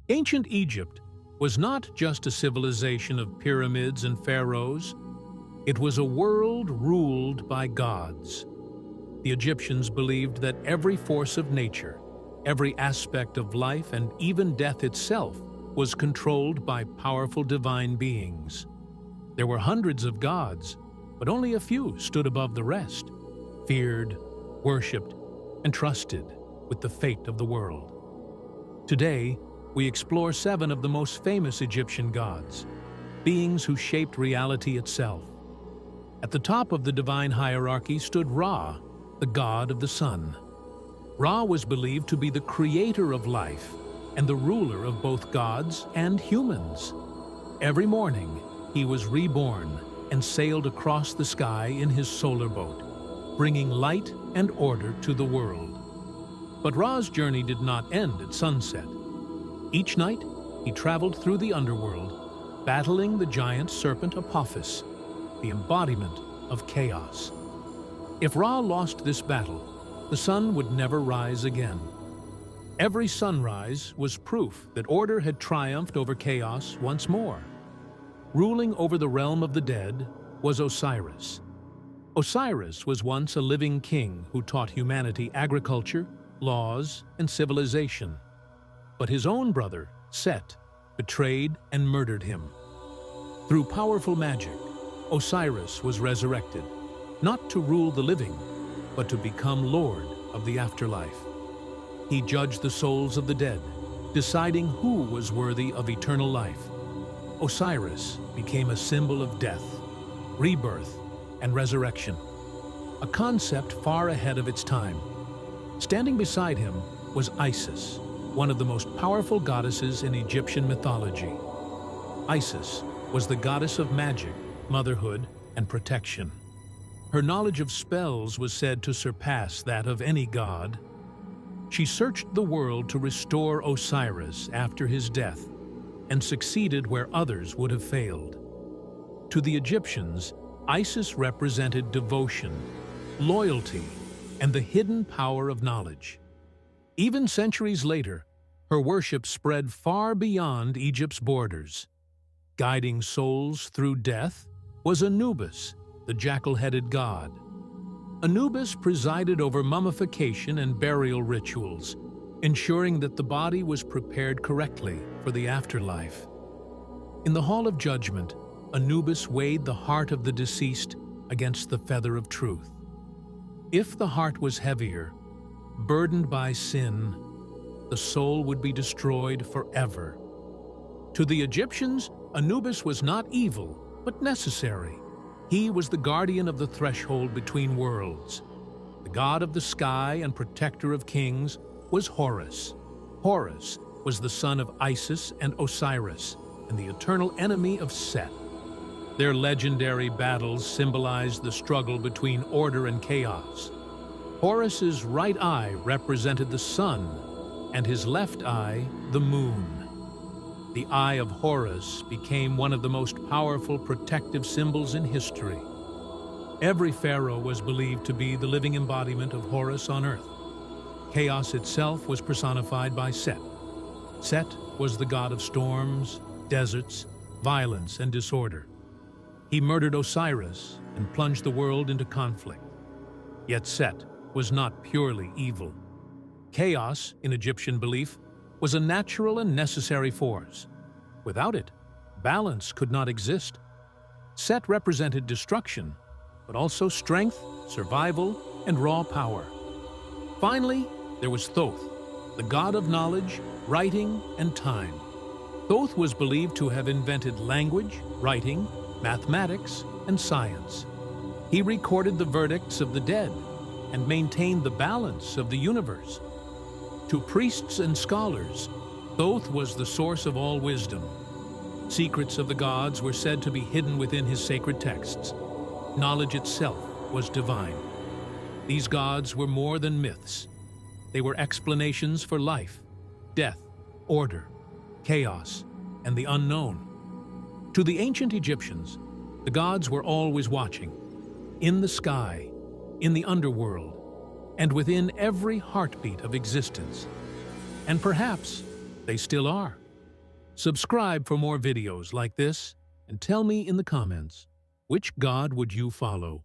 Ancient Egypt was not just a civilization of pyramids and pharaohs. It was a world ruled by gods. The Egyptians believed that every force of nature, every aspect of life, and even death itself was controlled by powerful divine beings. There were hundreds of gods, but only a few stood above the rest, feared, worshipped, and trusted with the fate of the world. Today, we explore 7 of the most famous Egyptian gods, beings who shaped reality itself. At the top of the divine hierarchy stood Ra, the god of the sun. Ra was believed to be the creator of life and the ruler of both gods and humans. Every morning, he was reborn and sailed across the sky in his solar boat, bringing light and order to the world. But Ra's journey did not end at sunset. Each night, he traveled through the underworld, battling the giant serpent Apophis, the embodiment of chaos. If Ra lost this battle, the sun would never rise again. Every sunrise was proof that order had triumphed over chaos once more. Ruling over the realm of the dead was Osiris. Osiris was once a living king who taught humanity agriculture, laws, and civilization. But his own brother, Set, betrayed and murdered him. Through powerful magic, Osiris was resurrected, not to rule the living, but to become Lord of the afterlife. He judged the souls of the dead, deciding who was worthy of eternal life. Osiris became a symbol of death, rebirth, and resurrection, a concept far ahead of its time. Standing beside him was Isis, one of the most powerful goddesses in Egyptian mythology. Isis was the goddess of magic, motherhood, and protection. Her knowledge of spells was said to surpass that of any god. She searched the world to restore Osiris after his death, and succeeded where others would have failed. To the Egyptians, Isis represented devotion, loyalty, and the hidden power of knowledge. Even centuries later, her worship spread far beyond Egypt's borders. Guiding souls through death was Anubis, the jackal-headed god. Anubis presided over mummification and burial rituals, ensuring that the body was prepared correctly for the afterlife. In the Hall of Judgment, Anubis weighed the heart of the deceased against the feather of truth. If the heart was heavier, burdened by sin, the soul would be destroyed forever. To the Egyptians, Anubis was not evil, but necessary. He was the guardian of the threshold between worlds. The god of the sky and protector of kings was Horus. Horus was the son of Isis and Osiris, and the eternal enemy of Set. Their legendary battles symbolized the struggle between order and chaos. Horus's right eye represented the sun, and his left eye, the moon. The Eye of Horus became one of the most powerful protective symbols in history. Every pharaoh was believed to be the living embodiment of Horus on earth. Chaos itself was personified by Set. Set was the god of storms, deserts, violence, and disorder. He murdered Osiris and plunged the world into conflict. Yet Set was not purely evil. Chaos, in Egyptian belief, was a natural and necessary force. Without it, balance could not exist. Set represented destruction, but also strength, survival, and raw power. Finally, there was Thoth, the god of knowledge, writing, and time. Thoth was believed to have invented language, writing, mathematics, and science. He recorded the verdicts of the dead and maintained the balance of the universe. To priests and scholars, Thoth was the source of all wisdom. Secrets of the gods were said to be hidden within his sacred texts. Knowledge itself was divine. These gods were more than myths. They were explanations for life, death, order, chaos, and the unknown. To the ancient Egyptians, the gods were always watching, in the sky, in the underworld, and within every heartbeat of existence. And perhaps they still are. Subscribe for more videos like this and tell me in the comments, which god would you follow?